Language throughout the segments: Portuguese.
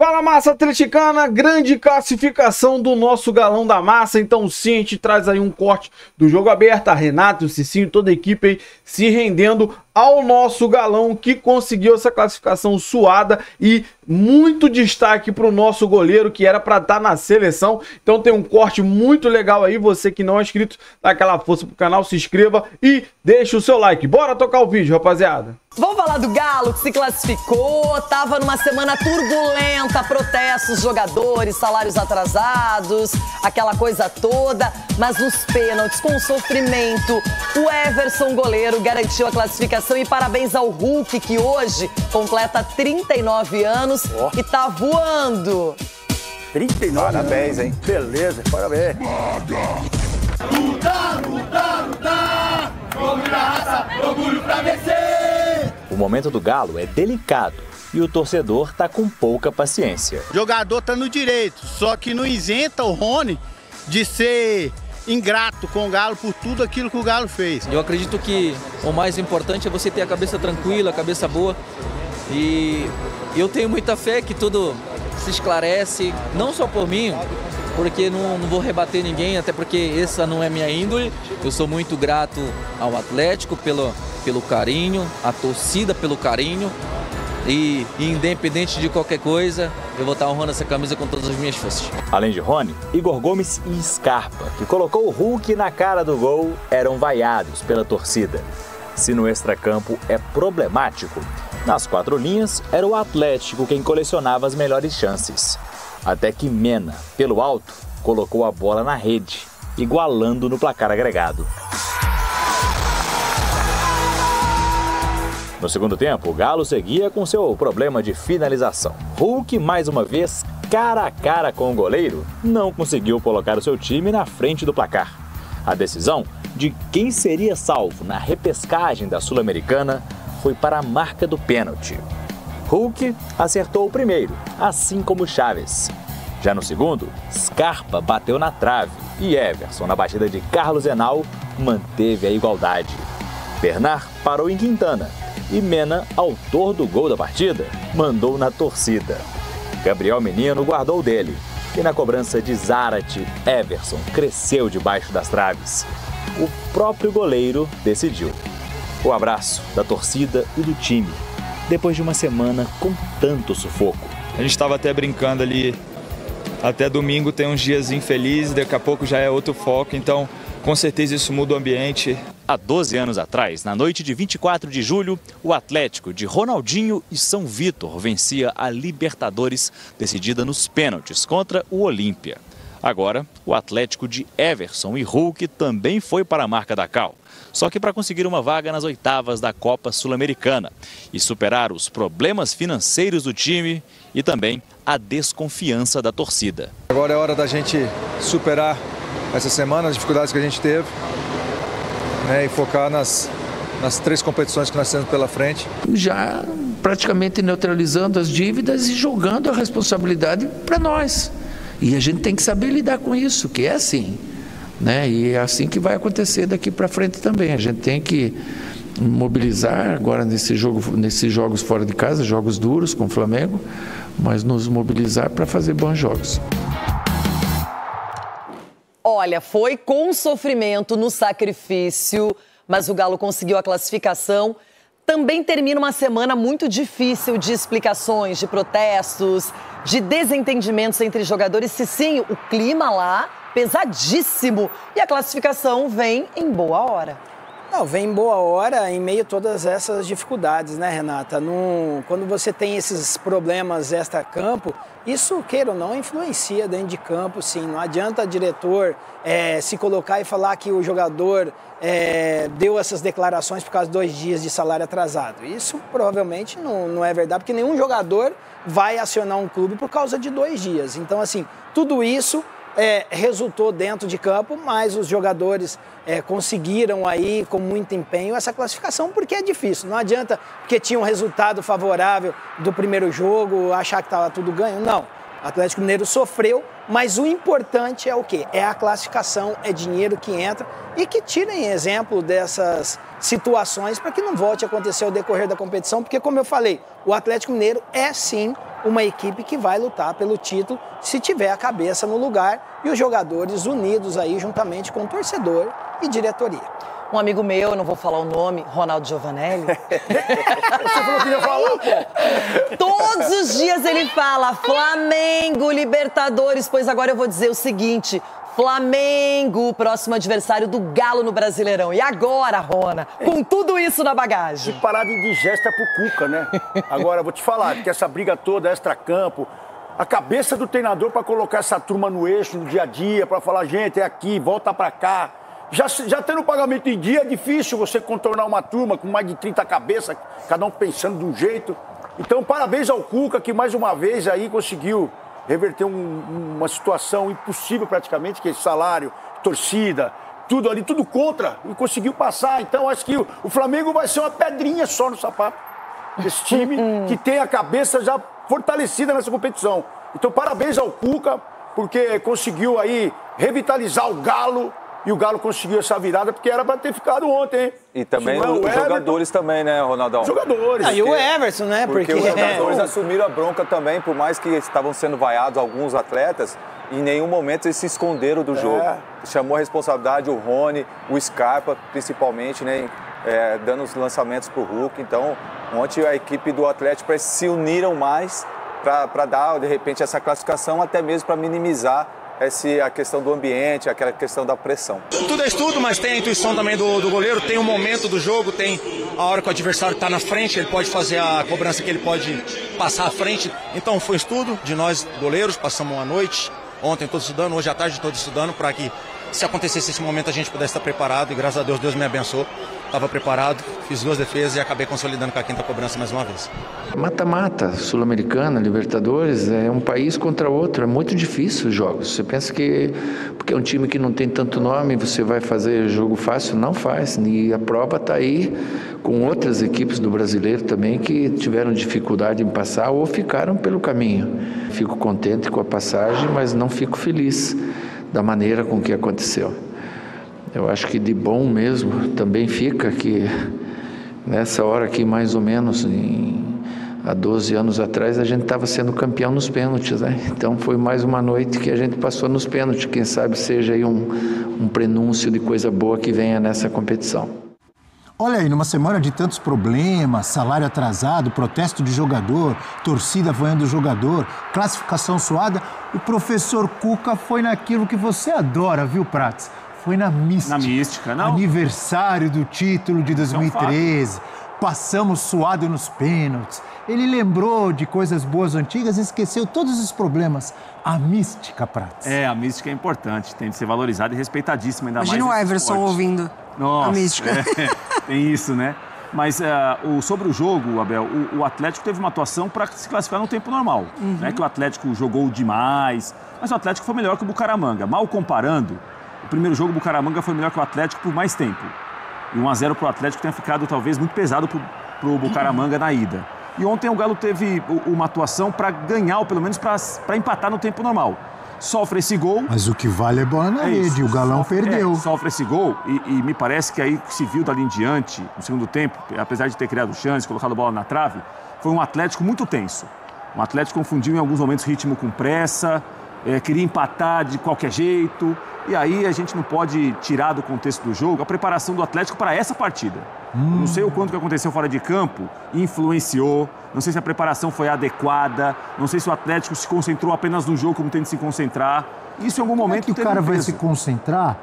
Fala, massa atleticana, grande classificação do nosso Galão da Massa. Então sim, a gente traz aí um corte do jogo aberto, a Renato, o Cicinho, toda a equipe aí se rendendo ao nosso galão que conseguiu essa classificação suada e muito destaque para o nosso goleiro que era para estar na seleção. Então tem um corte muito legal aí, você que não é inscrito, dá aquela força pro canal, se inscreva e deixa o seu like. Bora tocar o vídeo, rapaziada. Vamos falar do Galo que se classificou, tava numa semana turbulenta, protestos, jogadores, salários atrasados, aquela coisa toda, mas nos pênaltis, com sofrimento, o Everson, goleiro, garantiu a classificação e parabéns ao Hulk, que hoje completa 39 anos e tá voando. 39 Parabéns, hein? Beleza, parabéns. Lutar, lutar, lutar! Vamos na raça, orgulho pra vencer! O momento do Galo é delicado e o torcedor tá com pouca paciência. O jogador tá no direito, só que não isenta o Rony de ser ingrato com o Galo por tudo aquilo que o Galo fez. Eu acredito que o mais importante é você ter a cabeça tranquila, a cabeça boa. E eu tenho muita fé que tudo se esclarece, não só por mim, porque não vou rebater ninguém, até porque essa não é minha índole. Eu sou muito grato ao Atlético pelo carinho, à torcida pelo carinho. E independente de qualquer coisa, eu vou estar honrando essa camisa com todas as minhas forças. Além de Rony, Igor Gomes e Scarpa, que colocou o Hulk na cara do gol, eram vaiados pela torcida. Se no extracampo é problemático, nas quatro linhas era o Atlético quem colecionava as melhores chances. Até que Mena, pelo alto, colocou a bola na rede, igualando no placar agregado. No segundo tempo, o Galo seguia com seu problema de finalização. Hulk, mais uma vez, cara a cara com o goleiro, não conseguiu colocar o seu time na frente do placar. A decisão de quem seria salvo na repescagem da Sul-Americana foi para a marca do pênalti. Hulk acertou o primeiro, assim como Chaves. Já no segundo, Scarpa bateu na trave e Everson, na batida de Carlos Henao, manteve a igualdade. Bernard parou em Quintana e Mena, autor do gol da partida, mandou na torcida. Gabriel Menino guardou dele e na cobrança de Zarate, Everson cresceu debaixo das traves. O próprio goleiro decidiu. O abraço da torcida e do time, depois de uma semana com tanto sufoco. A gente estava até brincando ali, até domingo tem uns dias infelizes, daqui a pouco já é outro foco, então com certeza isso muda o ambiente. Há 12 anos atrás, na noite de 24 de julho, o Atlético de Ronaldinho e São Vítor vencia a Libertadores, decidida nos pênaltis contra o Olímpia. Agora, o Atlético de Everson e Hulk também foi para a marca da Cal, só que para conseguir uma vaga nas oitavas da Copa Sul-Americana e superar os problemas financeiros do time e também a desconfiança da torcida. Agora é hora da gente superar essa semana as dificuldades que a gente teve, né, e focar nas três competições que nós temos pela frente. Já praticamente neutralizando as dívidas e jogando a responsabilidade para nós. E a gente tem que saber lidar com isso, que é assim, né? E é assim que vai acontecer daqui para frente também. A gente tem que mobilizar agora nesses jogos fora de casa, jogos duros com o Flamengo, mas nos mobilizar para fazer bons jogos. Olha, foi com sofrimento, no sacrifício, mas o Galo conseguiu a classificação. Também termina uma semana muito difícil de explicações, de protestos, de desentendimentos entre jogadores. Cicinho, o clima lá pesadíssimo e a classificação vem em boa hora. Não, vem em boa hora em meio a todas essas dificuldades, né, Renata? Quando você tem esses problemas extra-campo, isso, queira ou não, influencia dentro de campo, sim. Não adianta diretor se colocar e falar que o jogador deu essas declarações por causa de 2 dias de salário atrasado. Isso provavelmente não é verdade, porque nenhum jogador vai acionar um clube por causa de 2 dias. Então, assim, tudo isso resultou dentro de campo, mas os jogadores conseguiram aí com muito empenho essa classificação, porque é difícil. Não adianta, porque tinha um resultado favorável do primeiro jogo, achar que estava tudo ganho. Não, o Atlético Mineiro sofreu, mas o importante é o quê? É a classificação, é dinheiro que entra e que tirem exemplo dessas situações para que não volte a acontecer ao decorrer da competição, porque, como eu falei, o Atlético Mineiro é sim uma equipe que vai lutar pelo título se tiver a cabeça no lugar e os jogadores unidos aí juntamente com o torcedor e diretoria. Um amigo meu, não vou falar o nome, Ronaldo Giovanelli. Você falou que ia falar, pô. Todos os dias ele fala Flamengo, Libertadores, pois agora eu vou dizer o seguinte, Flamengo, próximo adversário do Galo no Brasileirão. E agora, Rona, com tudo isso na bagagem? Que parada indigesta pro Cuca, né? Agora, vou te falar, que essa briga toda, extra-campo, a cabeça do treinador para colocar essa turma no eixo, no dia a dia, para falar, gente, é aqui, volta para cá. Já tendo o pagamento em dia, é difícil você contornar uma turma com mais de 30 cabeças, cada um pensando de um jeito. Então, parabéns ao Cuca, que mais uma vez aí conseguiu reverter uma situação impossível praticamente, que é salário, torcida, tudo ali, tudo contra, e conseguiu passar. Então, acho que o Flamengo vai ser uma pedrinha só no sapato desse time, que tem a cabeça já fortalecida nessa competição. Então, parabéns ao Cuca, porque conseguiu aí revitalizar o Galo, e o Galo conseguiu essa virada, porque era para ter ficado ontem, hein? E também os jogadores também, né, Ronaldão? Jogadores. E o Everson, né? Porque os jogadores assumiram a bronca também, por mais que estavam sendo vaiados alguns atletas, em nenhum momento eles se esconderam do jogo. Chamou a responsabilidade o Rony, o Scarpa, principalmente, né? Dando os lançamentos para o Hulk. Então, ontem a equipe do Atlético se uniram mais para dar, de repente, essa classificação, até mesmo para minimizar a questão do ambiente, aquela questão da pressão. Tudo é estudo, mas tem a intuição também do goleiro, tem o momento do jogo, tem a hora que o adversário está na frente, ele pode fazer a cobrança que ele pode passar à frente. Então foi estudo de nós goleiros, passamos uma noite, ontem todos estudando, hoje à tarde todos estudando, para que se acontecesse esse momento a gente pudesse estar preparado, e graças a Deus, Deus me abençoou. Estava preparado, fiz 2 defesas e acabei consolidando com a 5ª cobrança mais uma vez. Mata-mata, Sul-Americana, Libertadores, é um país contra outro, é muito difícil os jogos. Você pensa que, porque é um time que não tem tanto nome, você vai fazer jogo fácil? Não faz, e a prova está aí com outras equipes do brasileiro também que tiveram dificuldade em passar ou ficaram pelo caminho. Fico contente com a passagem, mas não fico feliz da maneira com que aconteceu. Eu acho que de bom mesmo também fica que nessa hora aqui, mais ou menos, há 12 anos atrás, a gente estava sendo campeão nos pênaltis, né? Então foi mais uma noite que a gente passou nos pênaltis. Quem sabe seja aí um prenúncio de coisa boa que venha nessa competição. Olha aí, numa semana de tantos problemas, salário atrasado, protesto de jogador, torcida vaiando o jogador, classificação suada, o professor Cuca foi naquilo que você adora, viu, Prats? Foi na mística. Na mística, não? Aniversário do título de 2013. Passamos suado nos pênaltis. Ele lembrou de coisas boas antigas e esqueceu todos os problemas. A mística, Prats. A mística é importante, tem de ser valorizada e respeitadíssima, ainda Imagina mais. Imagina o Everson esporte. ouvindo a mística. Tem isso, né? Mas sobre o jogo, Abel, o Atlético teve uma atuação para se classificar no tempo normal. Não é que o Atlético jogou demais, mas o Atlético foi melhor que o Bucaramanga. Mal comparando, o primeiro jogo, o Bucaramanga foi melhor que o Atlético por mais tempo. E 1-0 para o Atlético tenha ficado talvez muito pesado para o Bucaramanga na ida. E ontem o Galo teve uma atuação para ganhar, ou pelo menos para empatar no tempo normal. Sofre esse gol. Mas o que vale é bola na rede, o Galão perdeu. Sofre esse gol e me parece que aí se viu dali em diante, no segundo tempo, apesar de ter criado chance, colocado a bola na trave, foi um Atlético muito tenso. Um Atlético confundiu em alguns momentos ritmo com pressa, queria empatar de qualquer jeito. E aí a gente não pode tirar do contexto do jogo a preparação do Atlético para essa partida. Não sei o quanto que aconteceu fora de campo, influenciou, não sei se a preparação foi adequada, não sei se o Atlético se concentrou apenas no jogo como tem de se concentrar. Isso em algum momento teve um peso. Como é que o cara vai se concentrar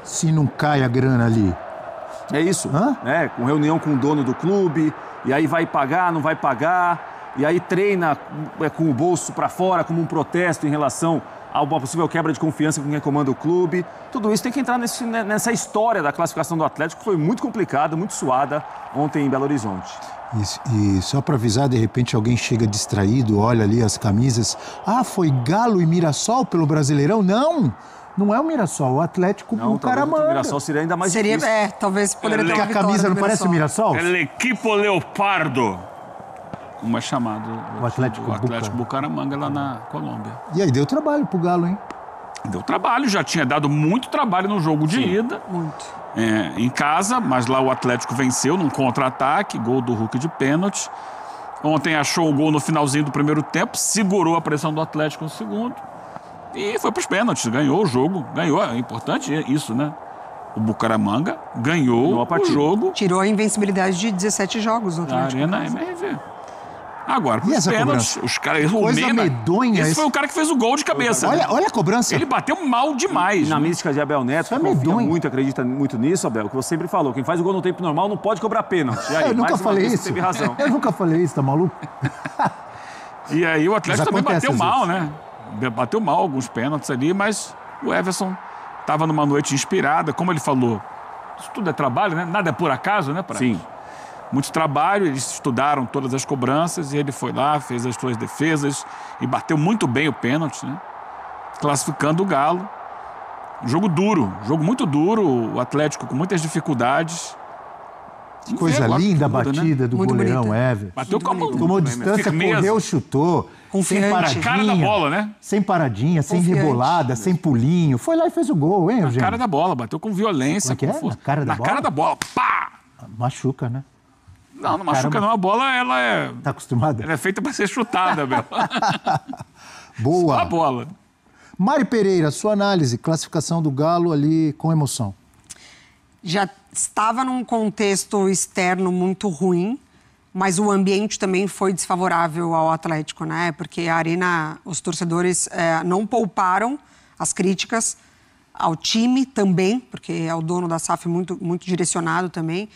se não cai a grana ali? É isso, né? Com reunião com o dono do clube, e aí vai pagar, não vai pagar, e aí treina com o bolso para fora como um protesto em relação a uma possível quebra de confiança com quem comanda o clube. Tudo isso tem que entrar nessa história da classificação do Atlético, que foi muito complicada, muito suada ontem em Belo Horizonte. E só para avisar, de repente alguém chega distraído, olha ali as camisas. Ah, foi Galo e Mirassol pelo Brasileirão? Não! Não é o Mirassol, o Atlético Bucaramanga. O Mirassol seria ainda mais difícil. Talvez poderia ter uma vitória. Porque a camisa não parece o Mirassol? El Equipo Leopardo. Como é chamado? O Atlético Bucaramanga lá na Colômbia. E aí, deu trabalho pro Galo, hein? Deu trabalho, já tinha dado muito trabalho no jogo de ida. Muito. Em casa, mas lá o Atlético venceu num contra-ataque, gol do Hulk de pênalti. Ontem achou o gol no finalzinho do primeiro tempo, segurou a pressão do Atlético no segundo e foi para os pênaltis, ganhou o jogo. Ganhou, é importante isso, né? O Bucaramanga ganhou o jogo. Tirou a invencibilidade de 17 jogos no Atlético. Arena MRV. Agora, E essa pênaltis, cobrança? os caras... Coisa medonha. Esse foi o cara que fez o gol de cabeça. Olha a cobrança. Ele bateu mal demais. Na mística de Abel Neto, que acredita muito nisso, Abel, que você sempre falou, quem faz o gol no tempo normal não pode cobrar pênalti. E aí, Eu nunca falei isso. Teve razão. Eu nunca falei isso, tá maluco? E aí o Atlético também bateu às mal, vezes. né? Bateu mal alguns pênaltis ali, mas o Everson estava numa noite inspirada. Como ele falou, isso tudo é trabalho, né? Nada é por acaso, né, Prato? Sim. Muito trabalho, eles estudaram todas as cobranças e ele foi lá, fez as suas defesas e bateu muito bem o pênalti, né? Classificando o Galo. Jogo duro, jogo muito duro, o Atlético com muitas dificuldades. Coisa linda a batida do Muito goleirão bonita. Ever. Bateu com a mão. Tomou distância, Firmeza. correu, chutou. Confiante. Sem paradinha. Cara da bola, né? Sem paradinha, sem Confiante. rebolada, sem pulinho. Foi lá e fez o gol, hein, Na Eugênio? cara da bola, bateu com violência, Como é que com é? força. Na cara da bola? Na cara da bola, pá! Machuca, né? Não machuca Caramba. não, a bola ela é Tá acostumada? Ela é feita para ser chutada, Bel. Boa. Só a bola. Mari Pereira, sua análise, classificação do Galo ali com emoção. Já estava num contexto externo muito ruim, mas o ambiente também foi desfavorável ao Atlético, né? Porque a Arena, os torcedores não pouparam as críticas ao time também, porque é o dono da SAF muito, muito direcionado também.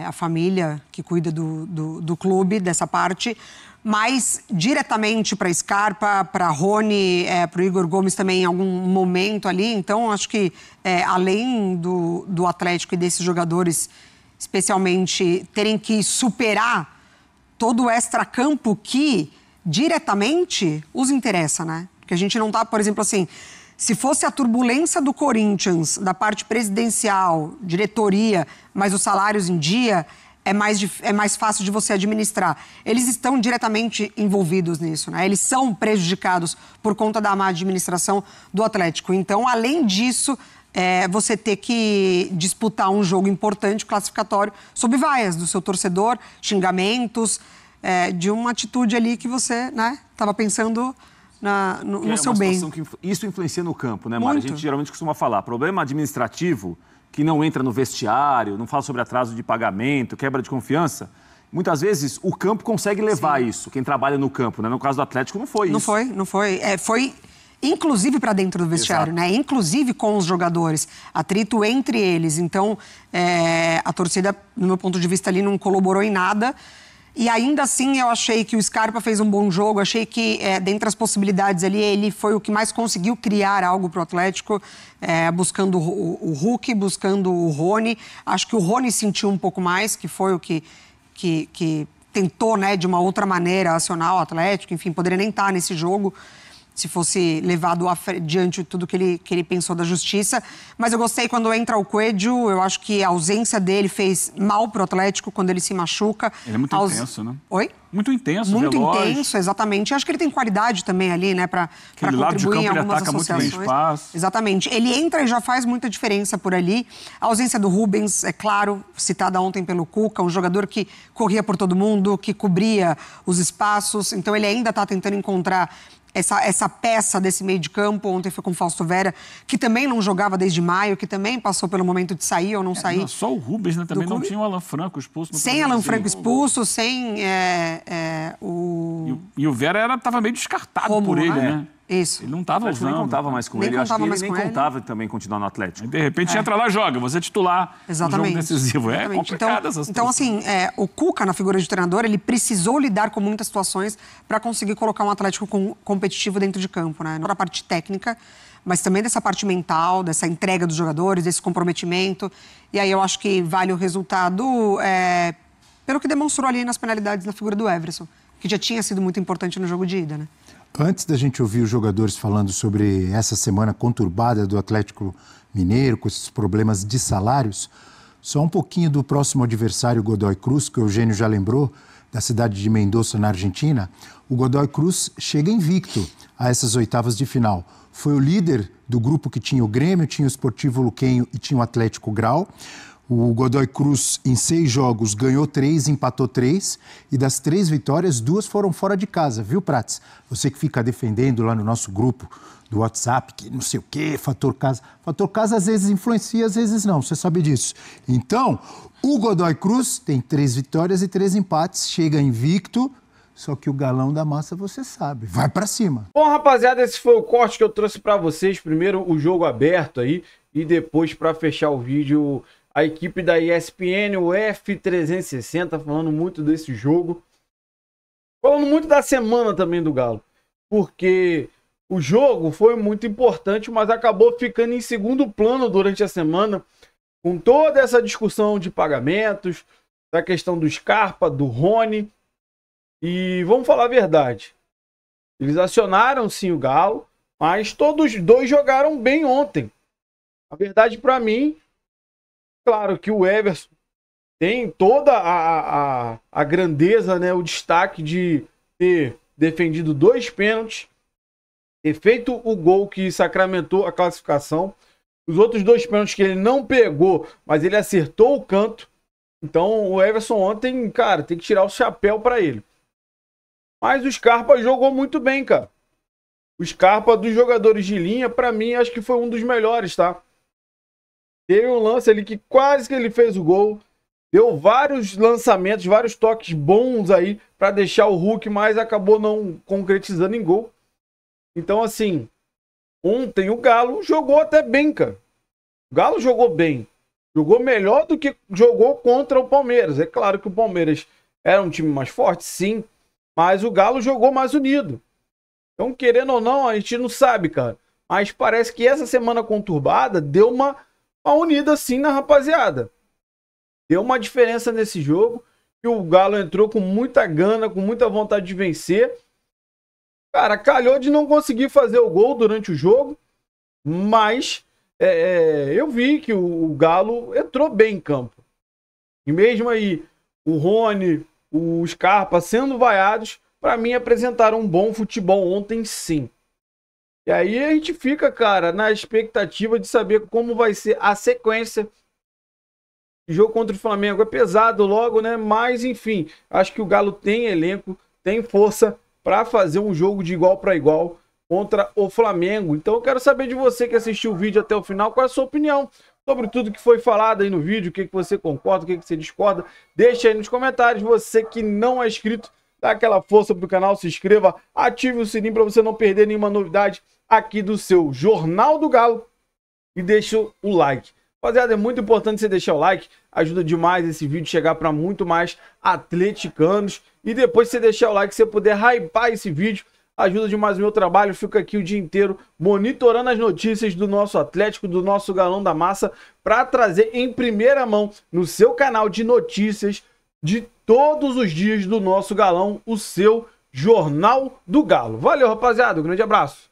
A família que cuida do clube, dessa parte, mas diretamente para Scarpa, para Rony, para o Igor Gomes também em algum momento ali. Então, acho que além do Atlético e desses jogadores, especialmente, terem que superar todo o extracampo que diretamente os interessa, né? Porque a gente não tá, por exemplo, assim... Se fosse a turbulência do Corinthians, da parte presidencial, diretoria, mas os salários em dia, é mais fácil de você administrar. Eles estão diretamente envolvidos nisso, né? Eles são prejudicados por conta da má administração do Atlético. Então, além disso, você ter que disputar um jogo importante, classificatório, sob vaias do seu torcedor, xingamentos, de uma atitude ali que você, né, estava pensando... no seu bem. Que isso influencia no campo, né, Mari? A gente geralmente costuma falar, problema administrativo que não entra no vestiário, não fala sobre atraso de pagamento, quebra de confiança. Muitas vezes o campo consegue levar isso, quem trabalha no campo, né? No caso do Atlético não foi isso. Não foi. Foi inclusive para dentro do vestiário, né? Inclusive com os jogadores, atrito entre eles. Então, a torcida, no meu ponto de vista ali, não colaborou em nada. E ainda assim, eu achei que o Scarpa fez um bom jogo, achei que, dentre as possibilidades ali, ele foi o que mais conseguiu criar algo para o Atlético, buscando o Hulk, buscando o Rony. Acho que o Rony sentiu um pouco mais, que foi o que tentou, né, de uma outra maneira, acionar o Atlético. Enfim, poderia nem estar nesse jogo, se fosse levado diante de tudo que ele pensou da justiça. Mas eu gostei quando entra o Coelho, eu acho que a ausência dele fez mal pro Atlético quando ele se machuca. Ele é muito intenso, né? Oi? Muito intenso, Muito veloz. intenso, exatamente. Eu acho que ele tem qualidade também ali, né, para contribuir em algumas associações. Muito bem espaço. Exatamente. Ele entra e já faz muita diferença por ali. A ausência do Rubens, é claro, citada ontem pelo Cuca, um jogador que corria por todo mundo, que cobria os espaços. Então ele ainda está tentando encontrar essa peça desse meio de campo. Ontem foi com o Fausto Vera, que também não jogava desde maio, que também passou pelo momento de sair ou não sair. Só o Rubens, né? Também não tinha o Alan Franco expulso. Sem Alan Franco expulso, sem o... E o Vera estava meio descartado Romulo, por ele, né? Isso. Ele não estava usando. Nem contava mais com ele. Eu acho que ele nem contava também continuar no Atlético. De repente entra lá e joga, você é titular. Exatamente. No jogo decisivo. Exatamente. Complicado essa situação. Então, assim, o Cuca, na figura de treinador, ele precisou lidar com muitas situações para conseguir colocar um Atlético competitivo dentro de campo, né? Não da parte técnica, mas também dessa parte mental, dessa entrega dos jogadores, desse comprometimento. E aí eu acho que vale o resultado pelo que demonstrou ali nas penalidades na figura do Everson, que já tinha sido muito importante no jogo de ida, né? Antes da gente ouvir os jogadores falando sobre essa semana conturbada do Atlético Mineiro, com esses problemas de salários, só um pouquinho do próximo adversário, Godoy Cruz, que o Eugênio já lembrou, da cidade de Mendoza, na Argentina. O Godoy Cruz chega invicto a essas oitavas de final. Foi o líder do grupo que tinha o Grêmio, tinha o Sportivo Luquenho e tinha o Atlético Grau. O Godoy Cruz, em 6 jogos, ganhou 3, empatou 3. E das 3 vitórias, 2 foram fora de casa, viu, Prats? Você que fica defendendo lá no nosso grupo do WhatsApp, que não sei o quê, fator casa. Fator casa às vezes influencia, às vezes não, você sabe disso. Então, o Godoy Cruz tem 3 vitórias e 3 empates, chega invicto. Só que o Galão da Massa, você sabe, vai pra cima. Bom, rapaziada, esse foi o corte que eu trouxe pra vocês. Primeiro o jogo aberto aí e depois pra fechar o vídeo, a equipe da ESPN, o F360, falando muito desse jogo. Falando muito da semana também do Galo. Porque o jogo foi muito importante, mas acabou ficando em segundo plano durante a semana. Com toda essa discussão de pagamentos, da questão do Scarpa, do Rony. E vamos falar a verdade. Eles acionaram sim o Galo, mas todos os dois jogaram bem ontem. A verdade para mim, claro que o Everson tem toda a grandeza, né, o destaque de ter defendido 2 pênaltis, ter feito o gol que sacramentou a classificação. Os outros 2 pênaltis que ele não pegou, mas ele acertou o canto. Então o Everson ontem, cara, tem que tirar o chapéu para ele. Mas o Scarpa jogou muito bem, cara. O Scarpa dos jogadores de linha, pra mim, acho que foi um dos melhores, tá? Teve um lance ali que quase que ele fez o gol. Deu vários lançamentos, vários toques bons aí pra deixar o Hulk, mas acabou não concretizando em gol. Então, assim, ontem o Galo jogou até bem, cara. O Galo jogou bem. Jogou melhor do que jogou contra o Palmeiras. É claro que o Palmeiras era um time mais forte, sim. Mas o Galo jogou mais unido. Então, querendo ou não, a gente não sabe, cara. Mas parece que essa semana conturbada deu uma unida sim na rapaziada. Deu uma diferença nesse jogo. Que o Galo entrou com muita gana, com muita vontade de vencer. Cara, calhou de não conseguir fazer o gol durante o jogo. Mas eu vi que o Galo entrou bem em campo. E mesmo aí, o Rony, o Scarpa sendo vaiados, para mim apresentaram um bom futebol ontem sim. E aí a gente fica, cara, na expectativa de saber como vai ser a sequência. O jogo contra o Flamengo é pesado logo, né? Mas enfim, acho que o Galo tem elenco, tem força para fazer um jogo de igual para igual contra o Flamengo. Então eu quero saber de você que assistiu o vídeo até o final, qual é a sua opinião sobre tudo que foi falado aí no vídeo, o que você concorda, o que você discorda. Deixa aí nos comentários. Você que não é inscrito, dá aquela força pro canal, se inscreva, ative o sininho para você não perder nenhuma novidade aqui do seu Jornal do Galo. E deixa o like. Rapaziada, é muito importante você deixar o like, ajuda demais esse vídeo chegar para muito mais atleticanos. E depois você deixar o like, se você puder hypar esse vídeo, ajuda demais o meu trabalho. Fico aqui o dia inteiro monitorando as notícias do nosso Atlético, do nosso Galão da Massa, para trazer em primeira mão no seu canal de notícias de todos os dias do nosso Galão, o seu Jornal do Galo. Valeu, rapaziada, um grande abraço.